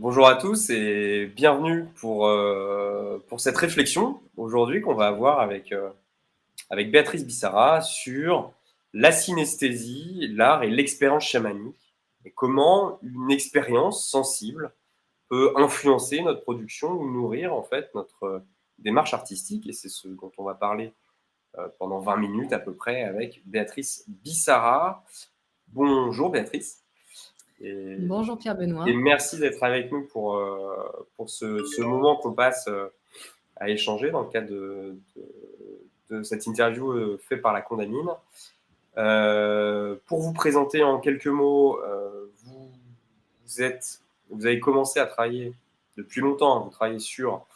Bonjour à tous et bienvenue pour cette réflexion aujourd'hui qu'on va avoir avec Béatrice Bissara sur la synesthésie, l'art et l'expérience chamanique et comment une expérience sensible peut influencer notre production ou nourrir en fait notre démarche artistique et c'est ce dont on va parler pendant 20 minutes à peu près avec Béatrice Bissara. Bonjour Béatrice. Et Bonjour Pierre Et Benoît. merci d'être avec nous pour ce moment qu'on passe à échanger dans le cadre de cette interview faite par la Condamine. Pour vous présenter en quelques mots, vous, vous avez commencé à travailler depuis longtemps, hein, vous travaillez sur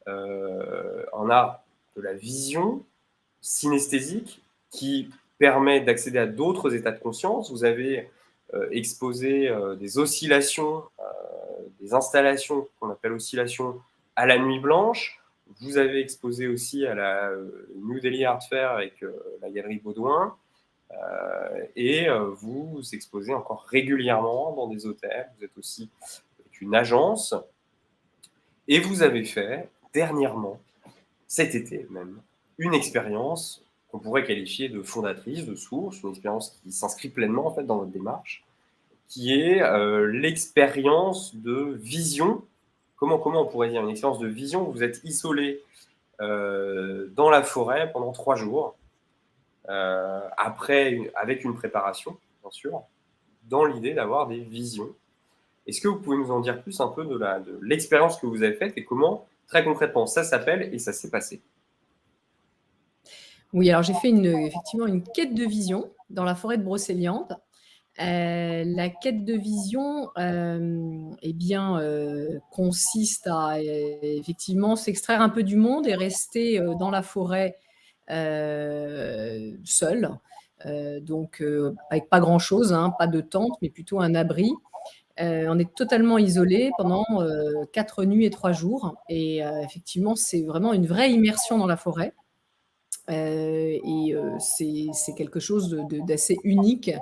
un art de la vision synesthésique qui permet d'accéder à d'autres états de conscience. Vous avez exposé des oscillations, des installations qu'on appelle oscillations à la nuit blanche. Vous avez exposé aussi à la New Delhi Art Fair avec la galerie Baudouin. Et vous exposez encore régulièrement dans des hôtels. Vous êtes aussi avec une agence. Et vous avez fait dernièrement, cet été même, une expérience qu'on pourrait qualifier de fondatrice, de source, une expérience qui s'inscrit pleinement en fait dans votre démarche, qui est l'expérience de vision. Comment on pourrait dire une expérience de vision? Vous êtes isolé dans la forêt pendant 3 jours, avec une préparation, bien sûr, dans l'idée d'avoir des visions. Est-ce que vous pouvez nous en dire plus un peu de l'expérience que vous avez faite et comment, très concrètement, ça s'appelle et ça s'est passé? Oui, alors j'ai fait effectivement une quête de vision dans la forêt de Brocéliande. La quête de vision, eh bien, consiste à, effectivement s'extraire un peu du monde et rester, dans la forêt, seul. Donc, avec pas grand-chose, hein, pas de tente, mais plutôt un abri. On est totalement isolé pendant, 4 nuits et 3 jours et effectivement, c'est vraiment une vraie immersion dans la forêt. C'est quelque chose d'assez unique,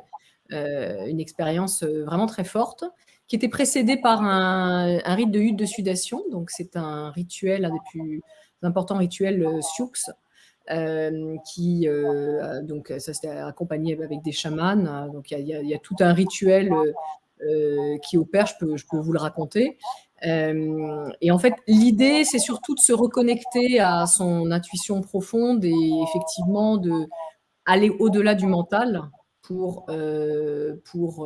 une expérience, vraiment très forte, qui était précédée par un rite de hutte de sudation. Donc c'est un rituel, un des plus importants rituels, Sioux, donc ça c'était accompagné avec des chamans. Donc il y a tout un rituel, qui opère, je peux vous le raconter. Et en fait, l'idée, c'est surtout de se reconnecter à son intuition profonde et effectivement d'aller au-delà du mental pour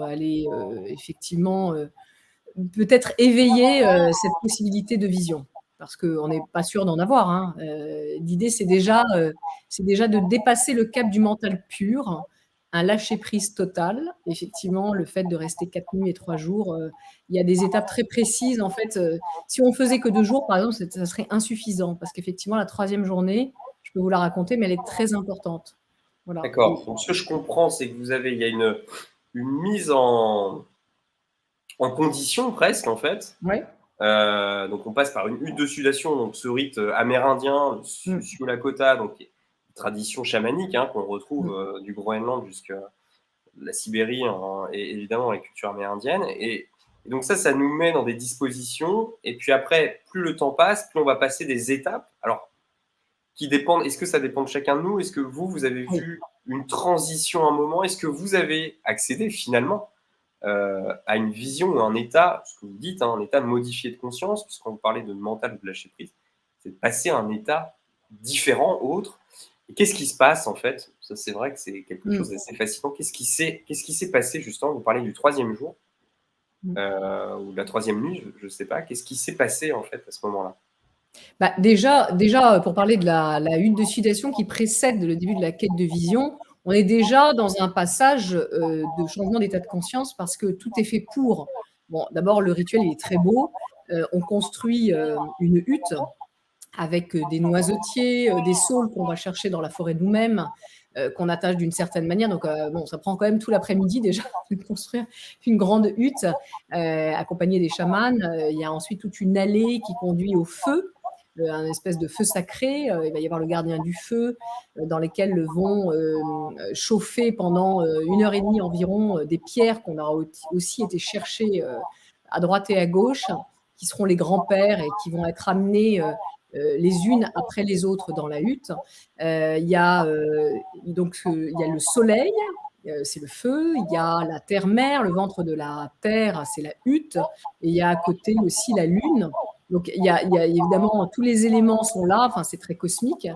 aller, effectivement, peut-être éveiller, cette possibilité de vision. Parce qu'on n'est pas sûr d'en avoir, hein. L'idée, c'est déjà de dépasser le cap du mental pur, un lâcher-prise total. Effectivement, le fait de rester 4 nuits et 3 jours, il y a des étapes très précises. En fait, si on faisait que 2 jours, par exemple, ça serait insuffisant parce qu'effectivement, la 3e journée, je peux vous la raconter, mais elle est très importante. Voilà. D'accord. Donc, ce que je comprends, c'est que il y a une mise en condition presque, en fait. Ouais. Donc, on passe par une hutte de sudation, donc ce rite amérindien, Mmh. Su Lakota, donc une tradition chamanique hein, qu'on retrouve Mmh. du Groenland jusqu'à la Sibérie hein, et évidemment la culture amérindienne. Et donc ça nous met dans des dispositions. Et puis après, plus le temps passe, plus on va passer des étapes. Alors, qui dépendent. Est-ce que ça dépend de chacun de nous? Est-ce que vous avez Oui. vu une transition à un moment? Est-ce que vous avez accédé finalement à une vision ou un état, ce que vous dites, hein, un état modifié de conscience, puisqu'on vous parlait de mental ou de lâcher prise, c'est de passer à un état différent, autre. Et qu'est-ce qui se passe en fait? Ça, c'est vrai que c'est quelque chose Mmh. d'assez fascinant. Qu'est-ce qui s'est passé justement? Vous parlez du 3e jour Mmh. ou de la 3e nuit, je ne sais pas. Qu'est-ce qui s'est passé en fait à ce moment-là? Bah, déjà, pour parler de la hutte de sudation qui précède le début de la quête de vision, on est déjà dans un passage, de changement d'état de conscience parce que tout est fait pour. Bon, d'abord, le rituel, il est très beau. On construit, une hutte avec, des noisetiers, des saules qu'on va chercher dans la forêt nous-mêmes, qu'on attache d'une certaine manière. Donc, bon, ça prend quand même tout l'après-midi déjà de construire une grande hutte, accompagnée des chamans. Il y a ensuite toute une allée qui conduit au feu, un espèce de feu sacré. Il va y avoir le gardien du feu, dans lesquels vont, chauffer pendant, 1 heure et demie environ, des pierres qu'on a aussi été chercher, à droite et à gauche. qui seront les grands-pères et qui vont être amenés les unes après les autres dans la hutte. Il y a le soleil, c'est le feu, il y a la terre-mère, le ventre de la terre, c'est la hutte, et il y a à côté aussi la lune. Donc il y a évidemment tous les éléments sont là, enfin c'est très cosmique.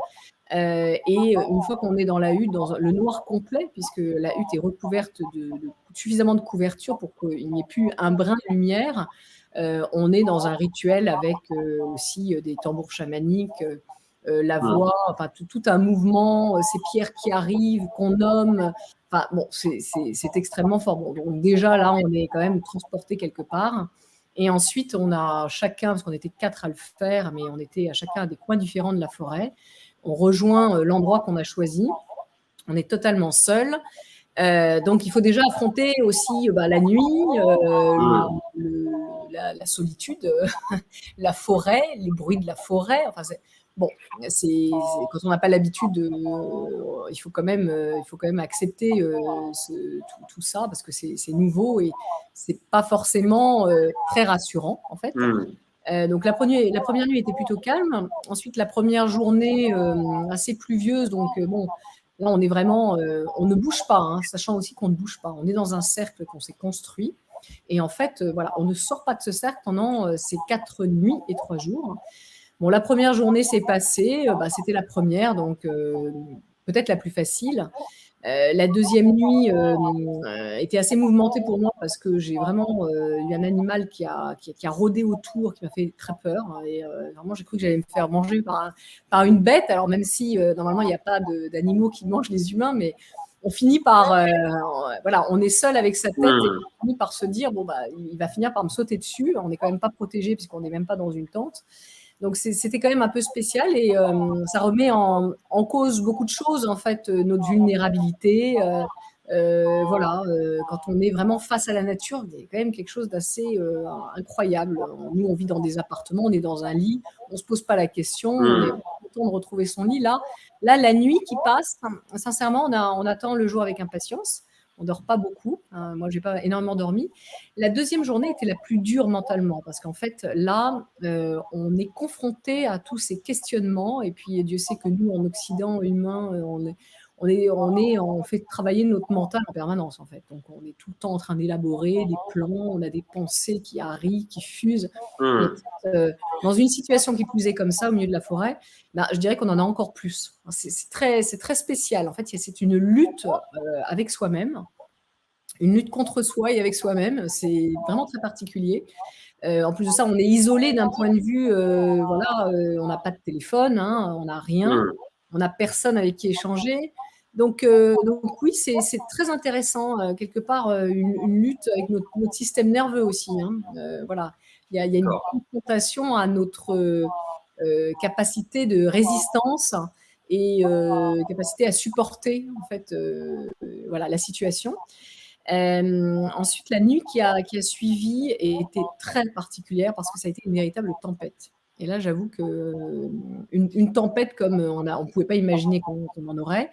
Et une fois qu'on est dans la hutte, dans le noir complet, puisque la hutte est recouverte de suffisamment de couverture pour qu'il n'y ait plus un brin de lumière, on est dans un rituel avec aussi des tambours chamaniques, la voix, enfin tout un mouvement, ces pierres qui arrivent, qu'on nomme. Enfin bon, c'est extrêmement fort. Bon, donc déjà là, on est quand même transporté quelque part. Et ensuite, on a chacun, parce qu'on était 4 à le faire, mais on était à chacun à des coins différents de la forêt. On rejoint l'endroit qu'on a choisi. On est totalement seul. Donc, il faut déjà affronter aussi la nuit, la solitude, la forêt, les bruits de la forêt. Enfin, bon, quand on n'a pas l'habitude, il faut quand même accepter tout ça parce que c'est nouveau et c'est pas forcément très rassurant en fait. Donc la première nuit était plutôt calme. Ensuite, la première journée assez pluvieuse. Donc bon, là on est vraiment, on ne bouge pas, hein, sachant aussi qu'on ne bouge pas. On est dans un cercle qu'on s'est construit. Et en fait, voilà, on ne sort pas de ce cercle pendant ces 4 nuits et 3 jours. Bon, la première journée s'est passée, c'était la première, donc peut-être la plus facile. La deuxième nuit était assez mouvementée pour moi parce que j'ai vraiment eu un animal qui a rôdé autour, qui m'a fait très peur. Et vraiment, j'ai cru que j'allais me faire manger par une bête. Alors même si normalement, il n'y a pas d'animaux qui mangent les humains, mais on finit par... voilà, on est seul avec sa tête et on finit par se dire, bon, il va finir par me sauter dessus. On n'est quand même pas protégé puisqu'on n'est même pas dans une tente. Donc c'était quand même un peu spécial et ça remet en cause beaucoup de choses, en fait, notre vulnérabilité. Voilà, quand on est vraiment face à la nature, il y a quand même quelque chose d'assez incroyable. Nous, on vit dans des appartements, on est dans un lit, on ne se pose pas la question, on est content de retrouver son lit. Là, la nuit qui passe, sincèrement, on attend le jour avec impatience. On dort pas beaucoup. Moi, j'ai pas énormément dormi. La deuxième journée était la plus dure mentalement parce qu'en fait, là, on est confronté à tous ces questionnements. Et puis, Dieu sait que nous, en Occident humain, on fait travailler notre mental en permanence, en fait. Donc, on est tout le temps en train d'élaborer des plans, on a des pensées qui arrivent, qui fusent. Et dans une situation qui plus est comme ça, au milieu de la forêt, je dirais qu'on en a encore plus. C'est très spécial. En fait, c'est une lutte avec soi-même, une lutte contre soi et avec soi-même. C'est vraiment très particulier. En plus de ça, on est isolé d'un point de vue, voilà, on n'a pas de téléphone, hein, on n'a rien, on n'a personne avec qui échanger. Donc oui, c'est très intéressant, quelque part, une lutte avec notre système nerveux aussi. Hein. Voilà, il y a une confrontation à notre capacité de résistance et capacité à supporter en fait, voilà, la situation. Ensuite, la nuit qui a suivi était très particulière parce que ça a été une véritable tempête. Et là, j'avoue qu'une tempête comme on ne pouvait pas imaginer qu'on en aurait.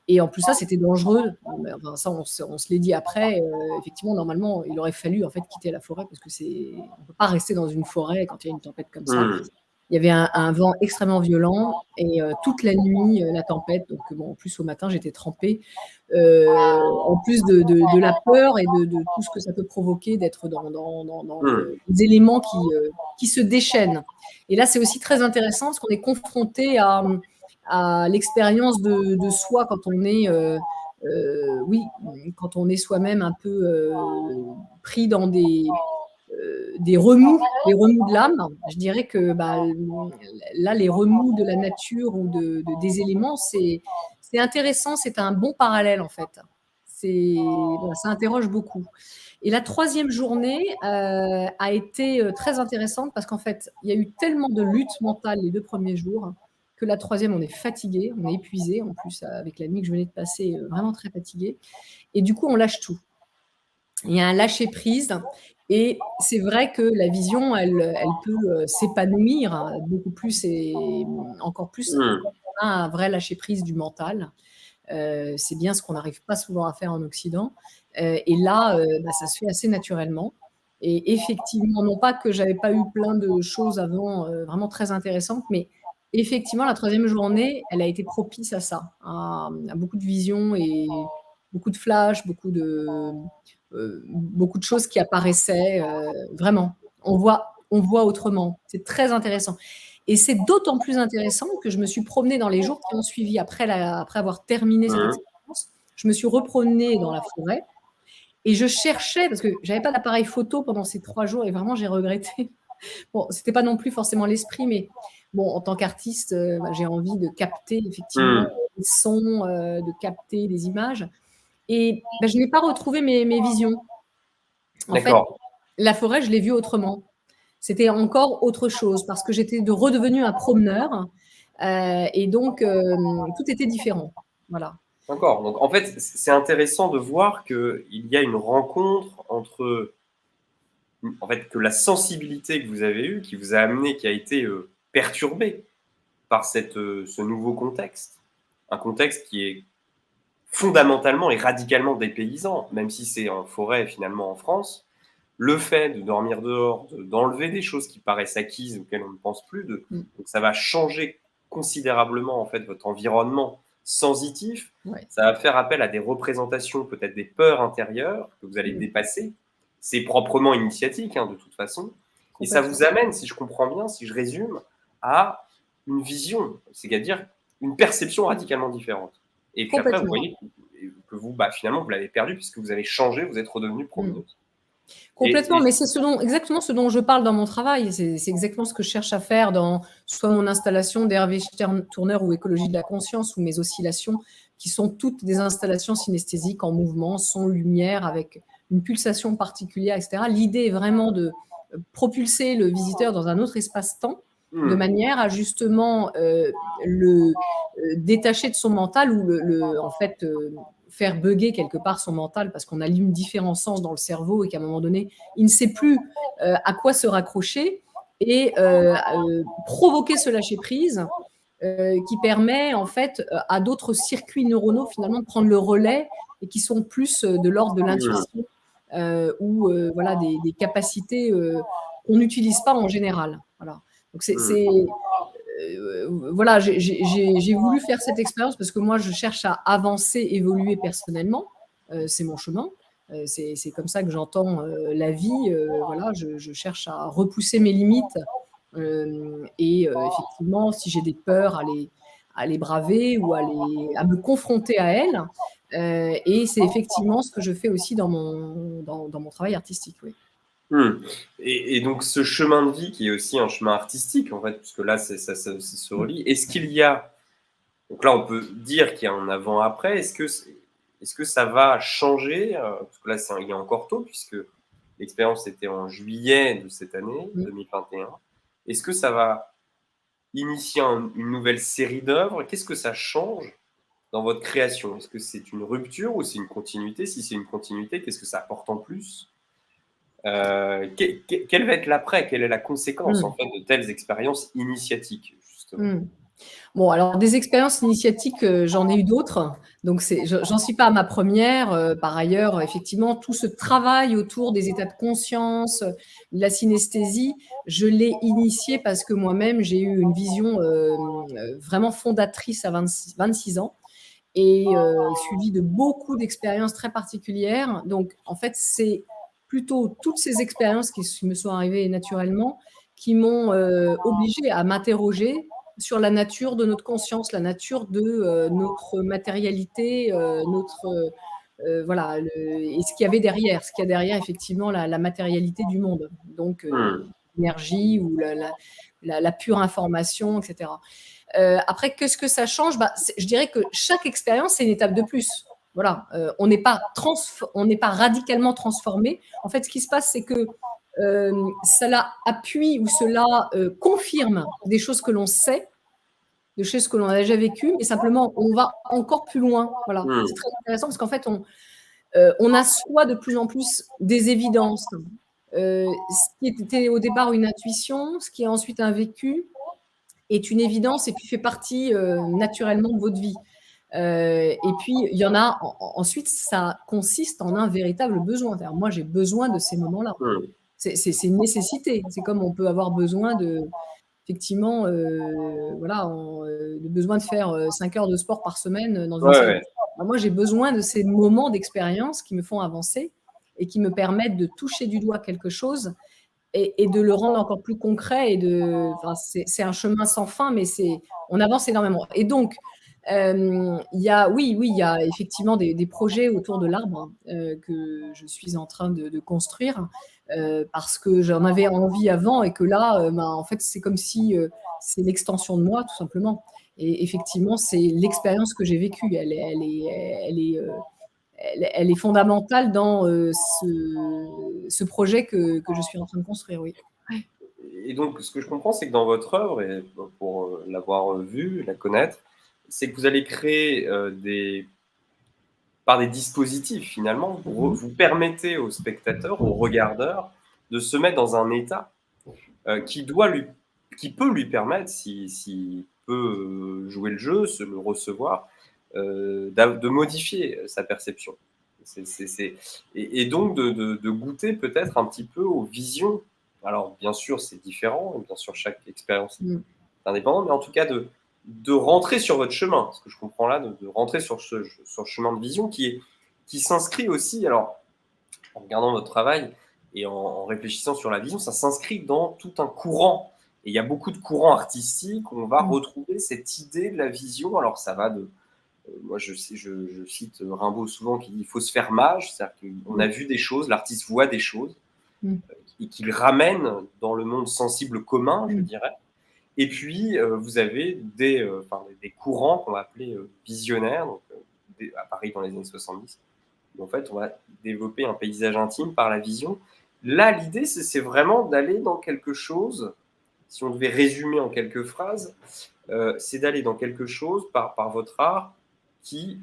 Et en plus, ça, c'était dangereux. Enfin, ça, on se l'est dit après. Effectivement, normalement, il aurait fallu en fait quitter la forêt parce que on ne peut pas rester dans une forêt quand il y a une tempête comme ça. Il y avait un vent extrêmement violent et toute la nuit, la tempête. Donc, bon, en plus, au matin, j'étais trempée. En plus de la peur et de tout ce que ça peut provoquer d'être dans des éléments qui se déchaînent. Et là, c'est aussi très intéressant parce qu'on est confronté à l'expérience de soi quand on est, oui, quand on est soi-même un peu pris dans des remous de l'âme. Je dirais que là, les remous de la nature ou des éléments, c'est intéressant, c'est un bon parallèle en fait. Voilà, ça interroge beaucoup. Et la troisième journée a été très intéressante parce qu'en fait, il y a eu tellement de lutte mentale les 2 premiers jours que la troisième, on est fatigué, on est épuisé. En plus, avec la nuit que je venais de passer, vraiment très fatigué. Et du coup, on lâche tout. Il y a un lâcher prise et c'est vrai que la vision, elle peut s'épanouir beaucoup plus et encore plus quand on a un vrai lâcher prise du mental. C'est bien ce qu'on n'arrive pas souvent à faire en Occident. Et là, ça se fait assez naturellement. Et effectivement, non pas que j'avais pas eu plein de choses avant, vraiment très intéressantes, mais effectivement, la 3e journée, elle a été propice à ça, à beaucoup de visions et beaucoup de flashs, beaucoup de choses qui apparaissaient, vraiment. On voit autrement. C'est très intéressant et c'est d'autant plus intéressant que je me suis promenée dans les jours qui ont suivi après avoir terminé cette Mmh. expérience. Je me suis repromenée dans la forêt et je cherchais parce que j'avais pas d'appareil photo pendant ces 3 jours et vraiment j'ai regretté. Bon, c'était pas non plus forcément l'esprit, mais bon, en tant qu'artiste, bah, j'ai envie de capter effectivement Mmh. des sons, de capter des images et bah, je n'ai pas retrouvé mes visions. En fait, D'accord. la forêt, je l'ai vue autrement. C'était encore autre chose parce que j'étais redevenue un promeneur, et donc tout était différent. Voilà. D'accord. Donc en fait, c'est intéressant de voir qu'il y a une rencontre entre, en fait, que la sensibilité que vous avez eue, qui vous a amené, qui a été, perturbée par ce nouveau contexte. Un contexte qui est fondamentalement et radicalement dépaysant, même si c'est en forêt finalement en France. Le fait de dormir dehors, d'enlever des choses qui paraissent acquises, auxquelles on ne pense plus, Mmh. donc ça va changer considérablement en fait votre environnement sensitif. Ouais, Ça va faire appel à des représentations, peut-être des peurs intérieures que vous allez mmh, dépasser. C'est proprement initiatique, hein, de toute façon. Et ça complètement. vous amène, si je comprends bien, si je résume, à une vision, c'est-à-dire une perception radicalement différente. Et puis après, vous Complètement. voyez que vous, bah, finalement, vous l'avez perdu puisque vous avez changé, vous êtes redevenu Mmh. promeneuse. Complètement, Et mais c'est exactement ce dont je parle dans mon travail. C'est exactement ce que je cherche à faire dans soit mon installation d'Hervé Stern-Tourneur ou Écologie de la conscience ou mes oscillations, qui sont toutes des installations synesthésiques en mouvement, son, lumière, avec une pulsation particulière, etc. L'idée est vraiment de propulser le visiteur dans un autre espace-temps, de mmh, manière à justement le détacher de son mental ou en fait, faire bugger quelque part son mental parce qu'on allume différents sens dans le cerveau et qu'à un moment donné, il ne sait plus à quoi se raccrocher et provoquer ce lâcher prise qui permet en fait à d'autres circuits neuronaux finalement de prendre le relais et qui sont plus de l'ordre de mmh, l'intuition ou voilà des capacités qu'on n'utilise pas en général. Voilà. Donc mmh, voilà, j'ai voulu faire cette expérience parce que moi, je cherche à avancer, évoluer personnellement. C'est mon chemin. C'est comme ça que j'entends la vie. Voilà, je cherche à repousser mes limites et effectivement, si j'ai des peurs, à les braver ou à me confronter à elles. Et c'est effectivement ce que je fais aussi dans mon travail artistique. Oui. mmh. Et donc ce chemin de vie qui est aussi un chemin artistique en fait, puisque là ça se Mm. relie. Est-ce qu'il y a, donc là on peut dire qu'il y a un avant-après, est-ce que ça va changer, parce que là il est encore tôt puisque l'expérience était en juillet de cette année Mm. 2021. Est-ce que ça va initier une nouvelle série d'œuvres? Qu'est-ce que ça change dans votre création? Est-ce que c'est une rupture ou c'est une continuité? Si c'est une continuité, qu'est-ce que ça apporte en plus? Quel va être l'après? Quelle est la conséquence en Mm. fait de telles expériences initiatiques justement? Mm. Bon, alors des expériences initiatiques, j'en ai eu d'autres, donc j'en suis pas à ma première. Par ailleurs, effectivement, tout ce travail autour des états de conscience, la synesthésie, je l'ai initié parce que moi-même, j'ai eu une vision, vraiment fondatrice à 26 ans et suivie de beaucoup d'expériences très particulières. Donc en fait, c'est plutôt toutes ces expériences qui me sont arrivées naturellement, qui m'ont, obligée à m'interroger sur la nature de notre conscience, la nature de, notre matérialité, voilà, et ce qu'il y avait derrière. Ce qu'il y a derrière effectivement la matérialité du monde. Donc Mmh, l'énergie ou la pure information et cetera. Après, qu'est-ce que ça change? Bah, je dirais que chaque expérience, c'est une étape de plus. Voilà, on n'est pas radicalement transformé. En fait, ce qui se passe, c'est que cela appuie ou cela confirme des choses que l'on sait, des choses que l'on a déjà vécues, mais simplement, on va encore plus loin. Voilà, c'est mmh, très intéressant parce qu'en fait, on assoit de plus en plus des évidences. Ce qui était au départ une intuition, ce qui est ensuite un vécu, est une évidence et puis fait partie naturellement de votre vie. Et puis, il y en a ensuite, ça consiste en un véritable besoin. C'est-à-dire, moi, j'ai besoin de ces moments-là. mmh. c'est une nécessité. C'est comme on peut avoir besoin effectivement, voilà, le besoin de faire 5 heures de sport par semaine dans une Ouais, salle de ouais. sport. Bah, moi, j'ai besoin de ces moments d'expérience qui me font avancer et qui me permettent de toucher du doigt quelque chose et de le rendre encore plus concret enfin, c'est un chemin sans fin, mais on avance énormément. Et donc, oui, il y a effectivement des projets autour de l'arbre que je suis en train de construire parce que j'en avais envie avant et que là, ben, en fait, c'est comme si c'est l'extension de moi, tout simplement. Et effectivement, c'est l'expérience que j'ai vécue. Elle est fondamentale dans ce projet que je suis en train de construire, oui. Et donc, ce que je comprends, c'est que dans votre œuvre, et pour l'avoir vue, la connaître, c'est que vous allez créer par des dispositifs finalement, Mhm. vous permettez aux spectateurs, aux regardeurs, de se mettre dans un état euh, qui, doit lui, qui peut lui permettre, s'il peut jouer le jeu, se le recevoir, de modifier sa perception. Et donc de goûter peut-être un petit peu aux visions. Alors bien sûr, c'est différent, bien sûr, chaque expérience Mm. est indépendante, mais en tout cas de rentrer sur votre chemin, ce que je comprends là, de rentrer sur le chemin de vision qui s'inscrit aussi, alors en regardant votre travail et en réfléchissant sur la vision, ça s'inscrit dans tout un courant. Et il y a beaucoup de courants artistiques où on va Mm. retrouver cette idée de la vision. Alors ça va moi je cite Rimbaud souvent qui dit il faut se faire mage, c'est-à-dire qu'on a Mm. vu des choses, l'artiste voit des choses Mm. et qu'il ramène dans le monde sensible commun, je Mm. dirais. Et puis vous avez des courants qu'on va appeler visionnaires, donc, à Paris dans les années 70. En fait, on va développer un paysage intime par la vision. Là, l'idée, c'est vraiment d'aller dans quelque chose, si on devait résumer en quelques phrases, c'est d'aller dans quelque chose par votre art qui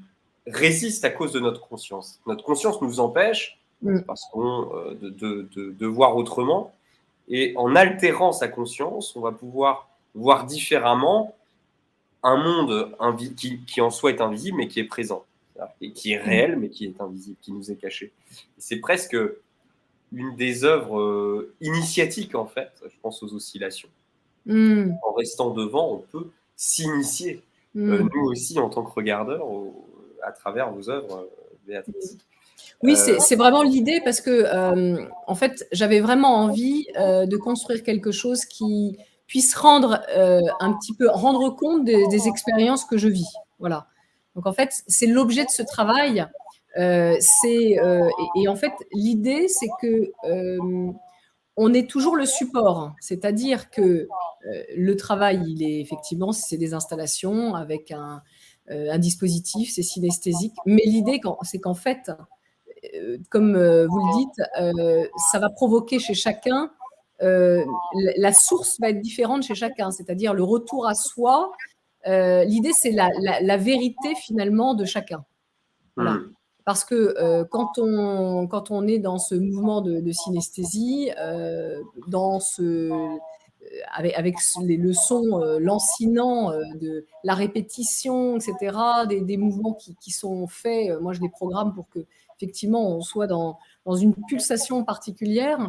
résiste à cause de notre conscience. Notre conscience nous empêche, Mm. parce de voir autrement, et en altérant sa conscience, on va pouvoir voir différemment un monde qui en soi est invisible, mais qui est présent, et qui est Mm. réel, mais qui est invisible, qui nous est caché. C'est presque une des œuvres initiatiques, en fait, je pense aux oscillations. Mm. En restant devant, on peut s'initier, Mm. nous aussi, en tant que regardeurs, à travers vos œuvres, Béatrice. Oui, Euh, c'est vraiment l'idée parce que, en fait, j'avais vraiment envie de construire quelque chose qui puisse rendre compte des expériences que je vis. Voilà. Donc, en fait, c'est l'objet de ce travail. Et en fait, l'idée, c'est que on est toujours le support. C'est-à-dire que le travail, il est effectivement, c'est des installations avec un dispositif, c'est synesthésique. Mais l'idée, c'est qu'en fait, comme vous le dites, ça va provoquer chez chacun, la source va être différente chez chacun, c'est-à-dire le retour à soi. L'idée, c'est la vérité finalement de chacun. Voilà. hmm, Parce que quand on est dans ce mouvement de synesthésie, avec le son lancinant de la répétition, etc., des mouvements qui sont faits, moi je les programme pour que effectivement on soit dans une pulsation particulière.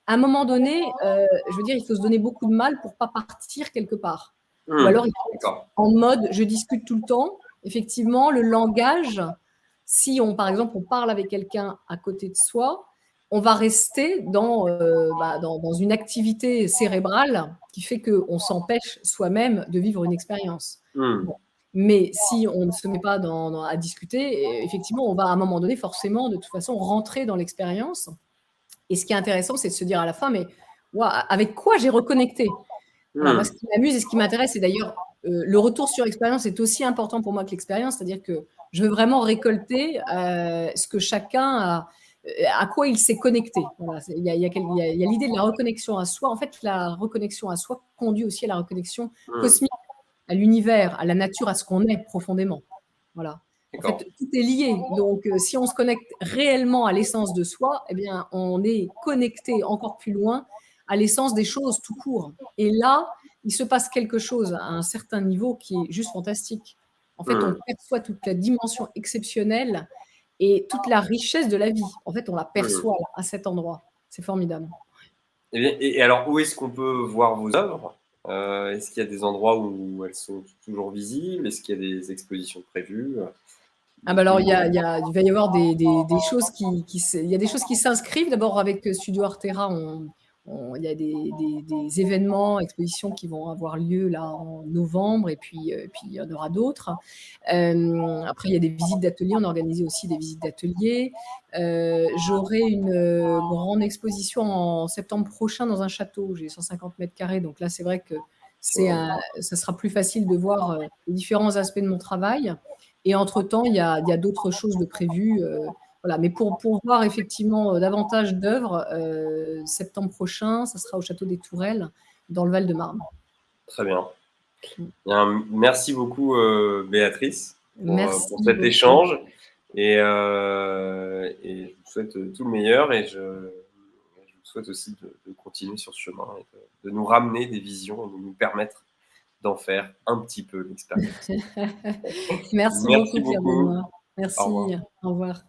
À un moment donné, je veux dire, il faut se donner beaucoup de mal pour pas partir quelque part. Ou alors il faut être d'accord. en mode je discute tout le temps. Effectivement, le langage, si par exemple, on parle avec quelqu'un à côté de soi, on va rester dans une activité cérébrale qui fait qu'on s'empêche soi-même de vivre une expérience. Hmm, Bon. Mais si on ne se met pas à discuter, effectivement, on va à un moment donné forcément, de toute façon, rentrer dans l'expérience. Et ce qui est intéressant, c'est de se dire à la fin, mais wow, avec quoi j'ai reconnecté? Voilà, moi, ce hmm, qui m'amuse et ce qui m'intéresse, c'est d'ailleurs le retour sur expérience est aussi important pour moi que l'expérience, c'est-à-dire que je veux vraiment récolter ce que chacun à quoi il s'est connecté. Voilà, il y a l'idée de la reconnexion à soi. En fait, la reconnexion à soi conduit aussi à la reconnexion hmm, cosmique, à l'univers, à la nature, à ce qu'on est profondément. Voilà. En fait, d'accord. tout est lié. Donc, si on se connecte réellement à l'essence de soi, eh bien, on est connecté encore plus loin à l'essence des choses tout court. Et là, il se passe quelque chose à un certain niveau qui est juste fantastique. En fait, on Hmm, perçoit toute la dimension exceptionnelle et toute la richesse de la vie. En fait, on la hmm. perçoit là, à cet endroit. C'est formidable. Eh bien, et alors, où est-ce qu'on peut voir vos œuvres? Est-ce qu'il y a des endroits où elles sont toujours visibles? Est-ce qu'il y a des expositions prévues? Ah bah alors, Dites-nous. il va y avoir des choses il y a des choses qui s'inscrivent. D'abord, avec Studio Artera, il y a des événements, expositions qui vont avoir lieu là en novembre, et puis il y en aura d'autres. Après, il y a des visites d'ateliers. On a organisé aussi des visites d'ateliers. J'aurai une grande exposition en septembre prochain dans un château. J'ai 150 mètres carrés, donc là, c'est vrai que ça sera plus facile de voir les différents aspects de mon travail. Et entre-temps, il y a d'autres choses de prévues. Voilà. Mais pour voir effectivement davantage d'œuvres, septembre prochain, ça sera au Château des Tourelles, dans le Val-de-Marne. Très bien. Mm. Bien, merci beaucoup, Béatrice, pour Merci cet beaucoup. échange. Et je vous souhaite tout le meilleur. Et je vous souhaite aussi de continuer sur ce chemin et de nous ramener des visions et de nous permettre d'en faire un petit peu l'expérience. Merci Merci beaucoup, Pierre beaucoup. Benoît. Au Merci. revoir. Au revoir.